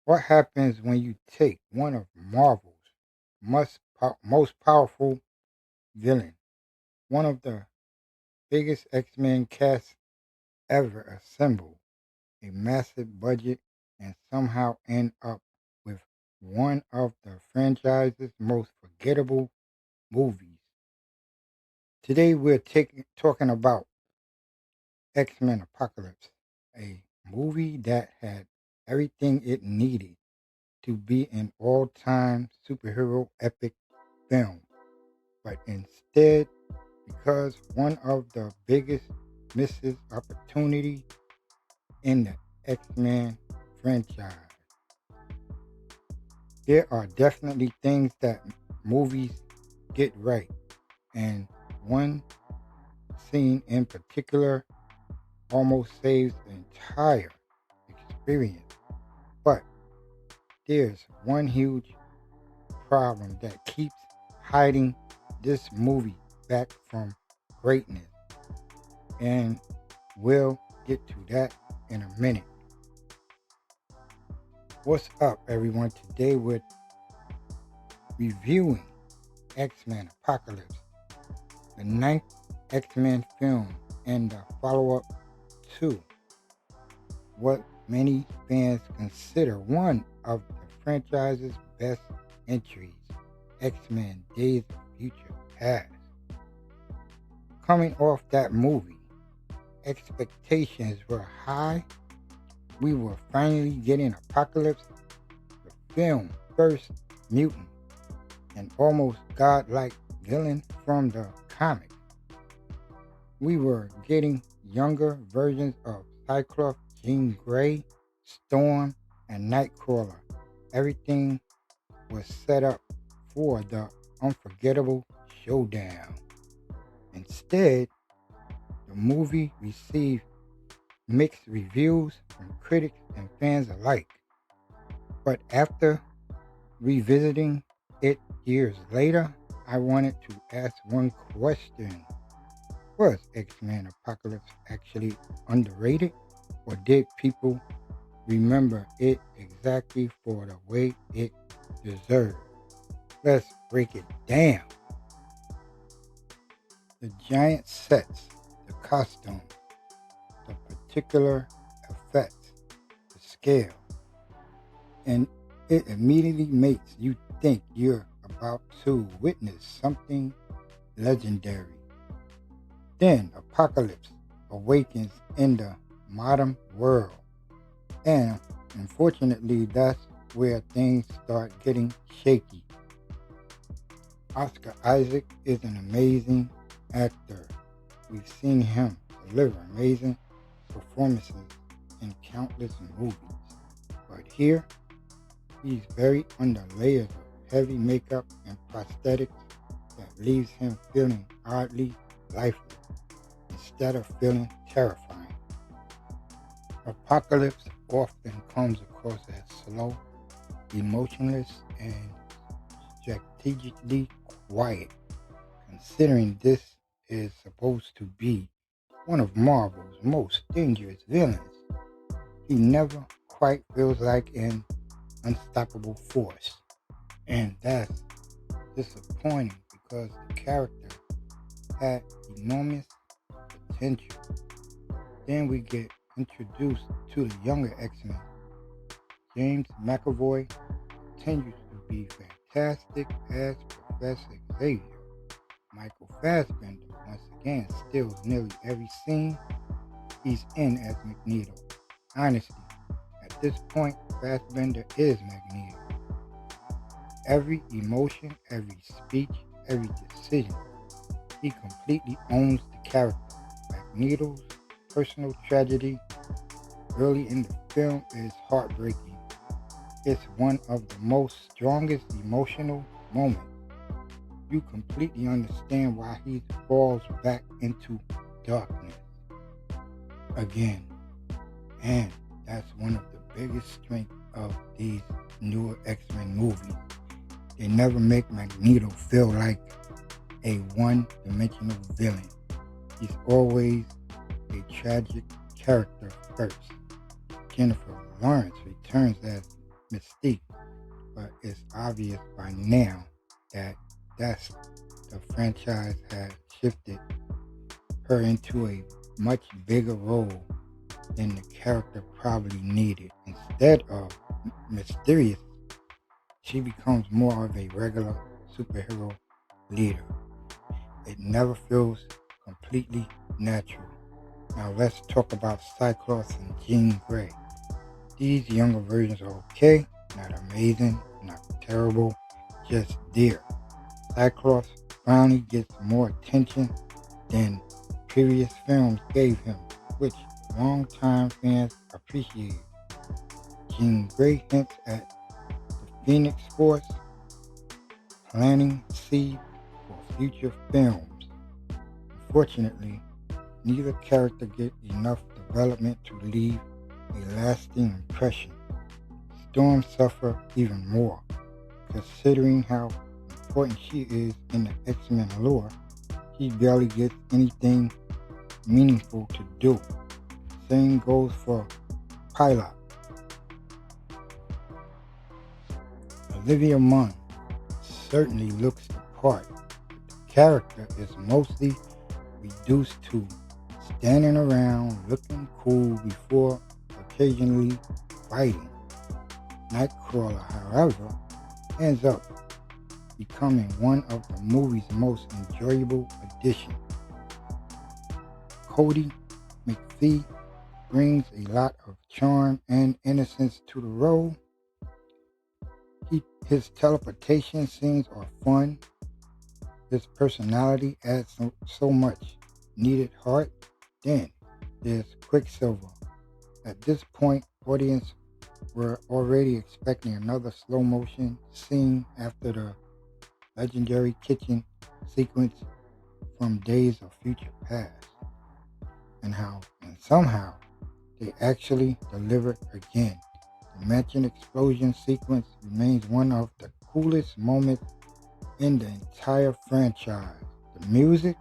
What happens when you take one of Marvel's most powerful villain, one of the biggest X-Men casts ever assembled, a massive budget, and somehow end up with one of the franchise's most forgettable movies? Today we're talking about X-Men Apocalypse, a movie that had everything it needed to be an all-time superhero epic film, but instead, because one of the biggest misses opportunity in the X-Men franchise. There are definitely things that movies get right, and one scene in particular almost saves the entire experience. But there's one huge problem that keeps hiding this movie back from greatness, and we'll get to that in a minute. What's up, everyone? Today we're reviewing X-Men Apocalypse, the ninth X-Men film and the follow-up to what many fans consider one of the franchise's best entries, X-Men Days of Future Past. Coming off that movie, expectations were high. We were finally getting Apocalypse, the film first mutant and almost godlike villain from the comic. We were getting younger versions of Cyclops, Jean Grey, Storm, and Nightcrawler. Everything was set up for the unforgettable showdown. Instead, the movie received mixed reviews from critics and fans alike. But after revisiting it years later, I wanted to ask one question. Was X-Men Apocalypse actually underrated? Or did people remember it exactly for the way it deserved? Let's break it down. The giant sets, the costumes, the particular effects, the scale, and it immediately makes you think you're about to witness something legendary. Then Apocalypse awakens in the modern world. And unfortunately, that's where things start getting shaky. Oscar Isaac is an amazing actor. We've seen him deliver amazing performances in countless movies. But here, he's buried under layers of heavy makeup and prosthetics that leaves him feeling oddly lifeless instead of feeling terrifying. Apocalypse often comes across as slow, emotionless, and strategically quiet, considering this is supposed to be one of Marvel's most dangerous villains. He never quite feels like an unstoppable force, and that's disappointing because the character had enormous potential. Then we get introduced to the younger X-Men. James McAvoy continues to be fantastic as Professor Xavier. Michael Fassbender once again steals nearly every scene he's in as Magneto. Honestly, at this point, Fassbender is Magneto. Every emotion, every speech, every decision, he completely owns the character. Magneto's personal tragedy early in the film is heartbreaking. It's one of the most strongest emotional moments. You completely understand why he falls back into darkness again. And that's one of the biggest strengths of these newer X-Men movies. They never make Magneto feel like a one-dimensional villain. He's always a tragic character first. Jennifer Lawrence returns as Mystique, but it's obvious by now that that's the franchise had shifted her into a much bigger role than the character probably needed. Instead of mysterious, she becomes more of a regular superhero leader. It never feels completely natural. Now let's talk about Cyclops and Jean Grey. These younger versions are okay, not amazing, not terrible, just there. Cyclops finally gets more attention than previous films gave him, which longtime fans appreciate. Jean Grey hints at the Phoenix Force, planting seeds for future films. Unfortunately, neither character gets enough development to leave a lasting impression. Storm suffers even more, considering how important she is in the X-Men lore. She barely gets anything meaningful to do. Same goes for Pilot. Olivia Munn certainly looks the part, but the character is mostly reduced to standing around looking cool before occasionally fighting. Nightcrawler, however, ends up becoming one of the movie's most enjoyable additions. Cody McPhee brings a lot of charm and innocence to the role. His teleportation scenes are fun. His personality adds so much needed heart. Then there's Quicksilver. At this point, audience were already expecting another slow motion scene after the legendary kitchen sequence from Days of Future Past. And somehow they actually delivered again. The mansion explosion sequence remains one of the coolest moments in the entire franchise. The music,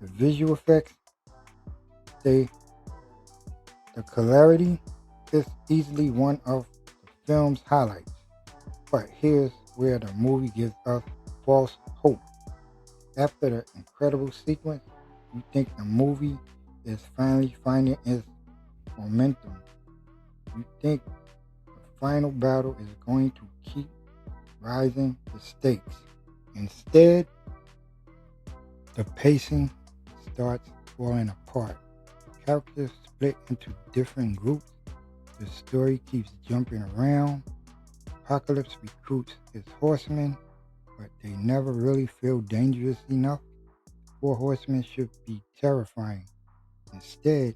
the visual effects, the clarity is easily one of the film's highlights. But here's where the movie gives us false hope. After the incredible sequence, you think the movie is finally finding its momentum. You think the final battle is going to keep rising the stakes. Instead, the pacing starts falling apart. Characters split into different groups. The story keeps jumping around. Apocalypse recruits his horsemen, but they never really feel dangerous enough. 4 horsemen should be terrifying. Instead,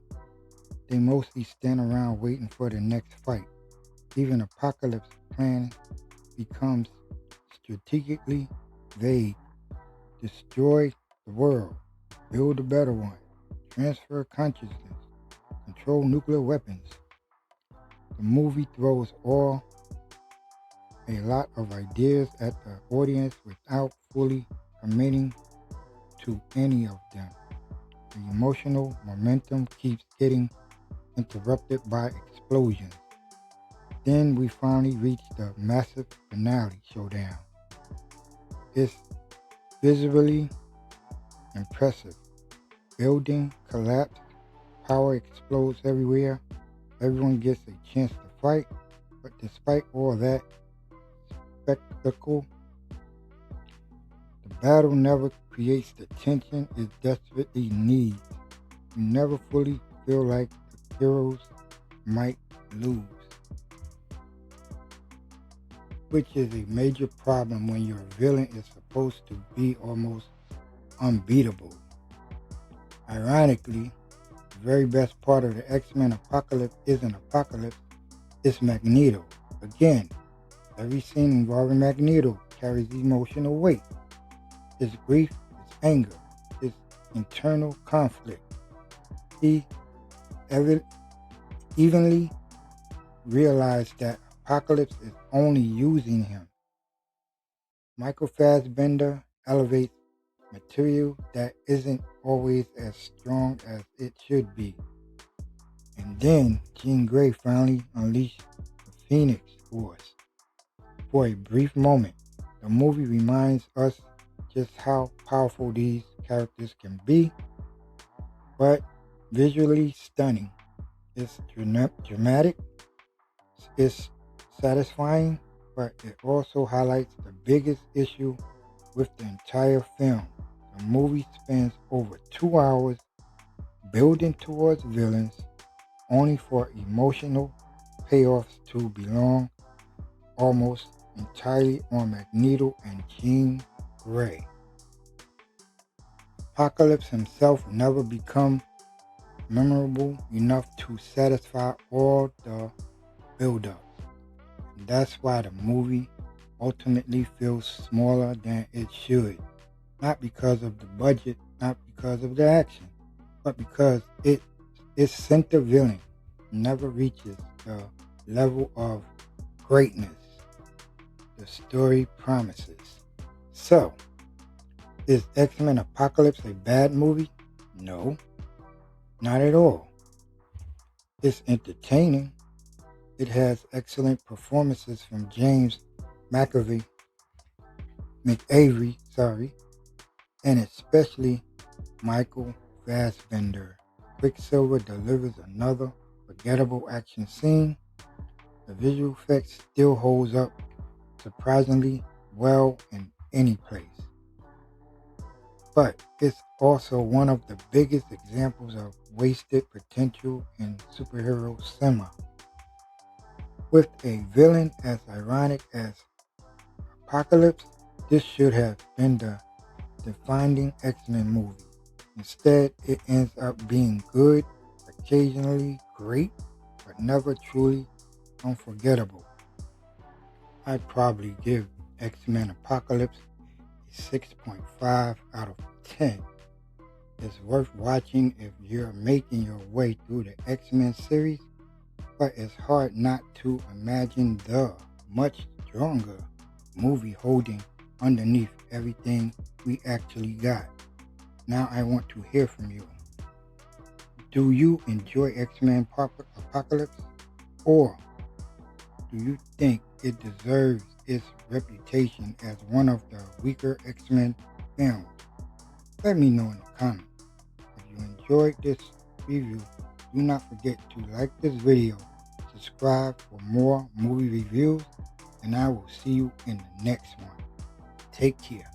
they mostly stand around waiting for the next fight. Even Apocalypse's plan becomes strategically vague. Destroy the world, build a better one, transfer consciousness, control nuclear weapons. The movie throws a lot of ideas at the audience without fully committing to any of them. The emotional momentum keeps getting interrupted by explosions. Then we finally reach the massive finale showdown. It's visually impressive. Building collapse, power explodes everywhere, everyone gets a chance to fight, but despite all that spectacle, the battle never creates the tension it desperately needs. You never fully feel like the heroes might lose, which is a major problem when your villain is supposed to be almost unbeatable. Ironically, the very best part of the X-Men Apocalypse isn't Apocalypse, it's Magneto. Again, every scene involving Magneto carries emotional weight. His grief, his anger, his internal conflict. He evenly realized that Apocalypse is only using him. Michael Fassbender elevates material that isn't always as strong as it should be. And then Jean Grey finally unleashed the Phoenix Force. For a brief moment, the movie reminds us just how powerful these characters can be, but visually stunning. It's dramatic, it's satisfying, but it also highlights the biggest issue with the entire film. The movie spends over 2 hours building towards villains, only for emotional payoffs to belong almost entirely on Magneto and Jean Grey. Apocalypse himself never become memorable enough to satisfy all the build-up. And that's why the movie ultimately feels smaller than it should. Not because of the budget, not because of the action, but because its center villain never reaches the level of greatness the story promises. So, is X-Men Apocalypse a bad movie? No, not at all. It's entertaining. It has excellent performances from James McAvoy, and especially Michael Fassbender. Quicksilver delivers another forgettable action scene. The visual effects still holds up surprisingly well in any place. But it's also one of the biggest examples of wasted potential in superhero cinema. With a villain as ironic as Apocalypse, this should have been the defining X-Men movie. Instead, it ends up being good, occasionally great, but never truly unforgettable. I'd probably give X-Men Apocalypse a 6.5 out of 10. It's worth watching if you're making your way through the X-Men series, but it's hard not to imagine the much stronger movie holding underneath everything we actually got. Now I want to hear from you. Do you enjoy X-Men Apocalypse? Or do you think it deserves its reputation as one of the weaker X-Men films? Let me know in the comments. If you enjoyed this review, do not forget to like this video, subscribe for more movie reviews, and I will see you in the next one. Take care.